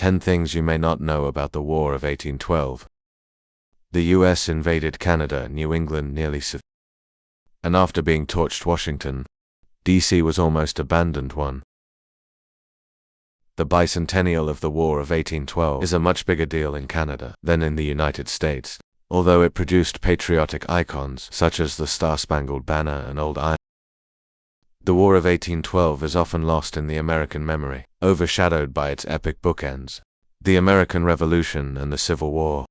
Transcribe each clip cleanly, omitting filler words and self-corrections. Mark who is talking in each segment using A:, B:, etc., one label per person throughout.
A: 10 Things You May Not Know About the War of 1812. The U.S. invaded Canada, New England nearly and after being torched Washington, D.C. was almost abandoned one. The bicentennial of the War of 1812 is a much bigger deal in Canada than in the United States, although it produced patriotic icons such as the Star-Spangled Banner and Old Iron. The War of 1812 is often lost in the American memory, overshadowed by its epic bookends, the American Revolution and the Civil War.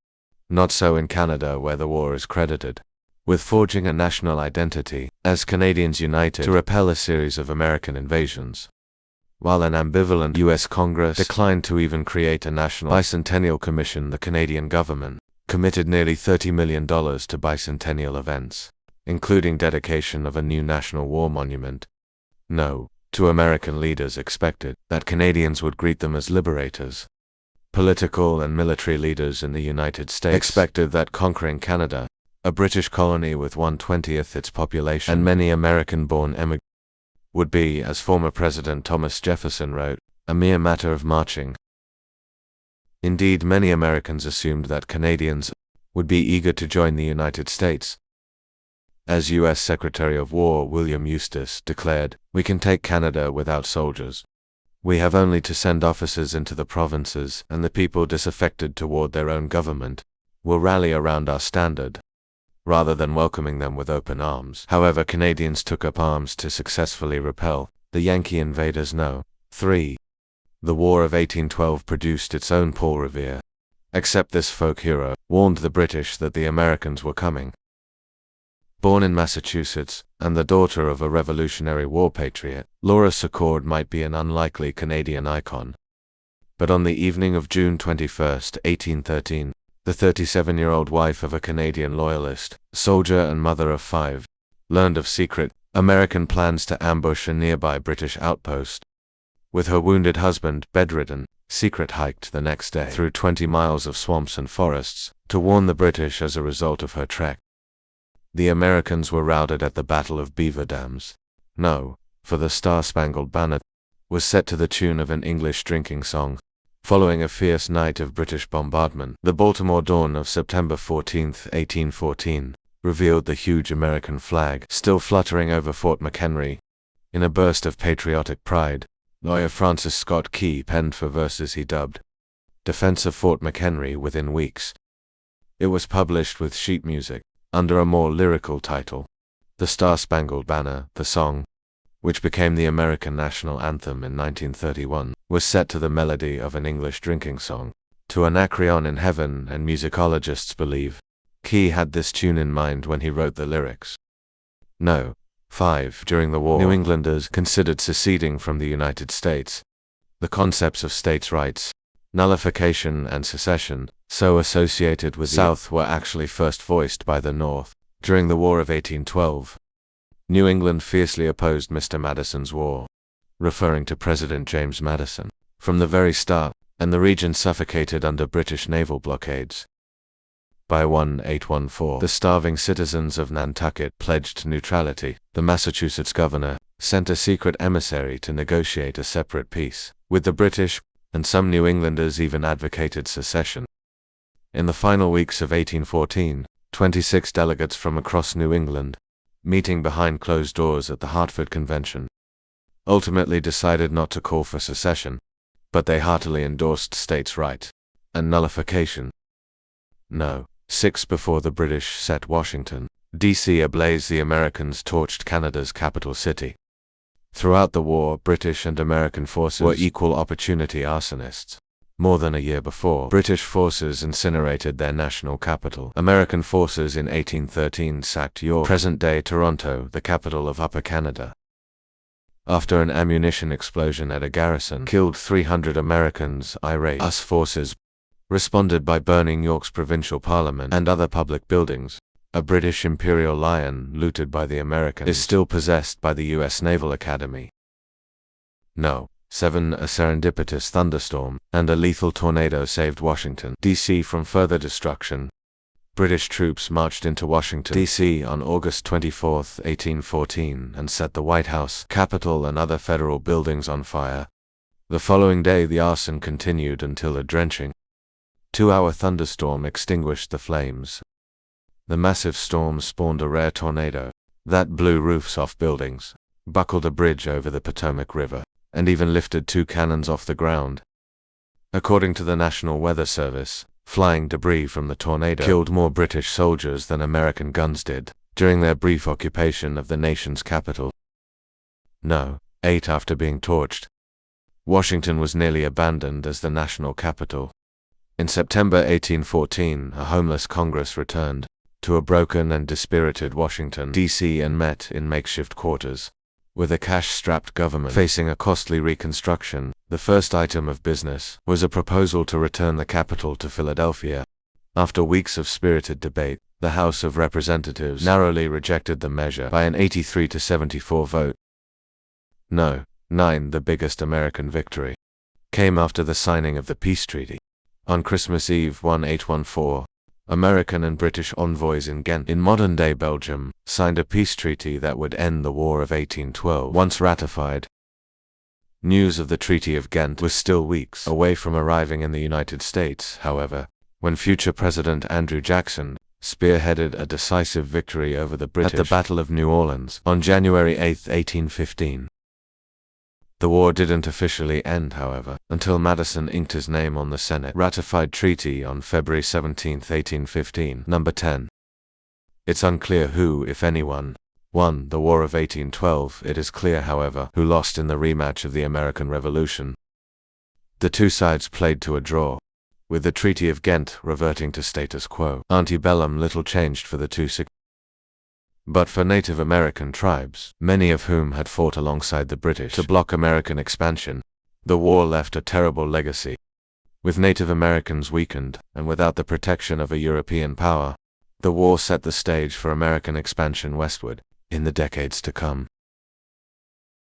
A: Not so in Canada, where the war is credited with forging a national identity as Canadians united to repel a series of American invasions. While an ambivalent U.S. Congress declined to even create a national bicentennial commission, the Canadian government committed nearly $30 million to bicentennial events, including dedication of a new national war monument. Two American leaders expected that Canadians would greet them as liberators. Political and military leaders in the United States expected that conquering Canada, a British colony with 1/20th its population and many American-born immigrants, would be, as former President Thomas Jefferson wrote, a mere matter of marching. Indeed, many Americans assumed that Canadians would be eager to join the United States. As U.S. Secretary of War William Eustis declared, "We can take Canada without soldiers. We have only to send officers into the provinces, and the people disaffected toward their own government will rally around our standard, rather than welcoming them with open arms." However, Canadians took up arms to successfully repel the Yankee invaders. 3. The War of 1812 produced its own Paul Revere. Except this folk hero warned the British that the Americans were coming. Born in Massachusetts, and the daughter of a Revolutionary War patriot, Laura Secord might be an unlikely Canadian icon. But on the evening of June 21, 1813, the 37-year-old wife of a Canadian loyalist, soldier and mother of 5, learned of secret American plans to ambush a nearby British outpost. With her wounded husband bedridden, Secret hiked the next day through 20 miles of swamps and forests to warn the British as a result of her trek. The Americans were routed at the Battle of Beaver Dams. For the Star-Spangled Banner was set to the tune of an English drinking song. Following a fierce night of British bombardment, the Baltimore dawn of September 14, 1814, revealed the huge American flag still fluttering over Fort McHenry. In a burst of patriotic pride, lawyer Francis Scott Key penned 4 verses he dubbed "Defense of Fort McHenry Within Weeks." It was published with sheet music, under a more lyrical title, "The Star-Spangled Banner." The song, which became the American national anthem in 1931, was set to the melody of an English drinking song, "To Anacreon in Heaven," and musicologists believe Key had this tune in mind when he wrote the lyrics. 5. During the war, New Englanders considered seceding from the United States. The concepts of states' rights, nullification and secession, so associated with the South, were actually first voiced by the North. During the War of 1812, New England fiercely opposed Mr. Madison's war, referring to President James Madison, from the very start, and the region suffocated under British naval blockades. By 1814, the starving citizens of Nantucket pledged neutrality. The Massachusetts governor sent a secret emissary to negotiate a separate peace with the British, and some New Englanders even advocated secession. In the final weeks of 1814, 26 delegates from across New England, meeting behind closed doors at the Hartford Convention, ultimately decided not to call for secession, but they heartily endorsed states' right and nullification. 6. Before the British set Washington, D.C. ablaze, the Americans torched Canada's capital city. Throughout the war, British and American forces were equal opportunity arsonists. More than a year before, British forces incinerated their national capital. American forces in 1813 sacked York, present-day Toronto, the capital of Upper Canada. After an ammunition explosion at a garrison killed 300 Americans, irate US forces responded by burning York's provincial parliament and other public buildings. A British Imperial Lion, looted by the Americans, is still possessed by the U.S. Naval Academy. 7. A serendipitous thunderstorm and a lethal tornado saved Washington, D.C. from further destruction. British troops marched into Washington, D.C. on August 24, 1814, and set the White House, Capitol, and other federal buildings on fire. The following day, the arson continued until a drenching 2-hour thunderstorm extinguished the flames. The massive storm spawned a rare tornado that blew roofs off buildings, buckled a bridge over the Potomac River, and even lifted 2 cannons off the ground. According to the National Weather Service, flying debris from the tornado killed more British soldiers than American guns did during their brief occupation of the nation's capital. No, 8 after being torched. Washington was nearly abandoned as the national capital. In September 1814, a homeless Congress returned to a broken and dispirited Washington, D.C. and met in makeshift quarters. With a cash-strapped government facing a costly reconstruction, the first item of business was a proposal to return the capital to Philadelphia. After weeks of spirited debate, the House of Representatives narrowly rejected the measure by an 83-74 vote. No. 9. The biggest American victory came after the signing of the peace treaty. On Christmas Eve 1814, American and British envoys in Ghent, in modern-day Belgium, signed a peace treaty that would end the War of 1812. Once ratified, news of the Treaty of Ghent was still weeks away from arriving in the United States, however, when future President Andrew Jackson spearheaded a decisive victory over the British at the Battle of New Orleans on January 8, 1815. The war didn't officially end, however, until Madison inked his name on the Senate-ratified treaty on February 17, 1815, number 10. It's unclear who, if anyone, won the War of 1812. It is clear, however, who lost in the rematch of the American Revolution. The two sides played to a draw, with the Treaty of Ghent reverting to status quo. Antebellum, little changed for the two sides. But for Native American tribes, many of whom had fought alongside the British to block American expansion, the war left a terrible legacy. With Native Americans weakened, and without the protection of a European power, the war set the stage for American expansion westward in the decades to come.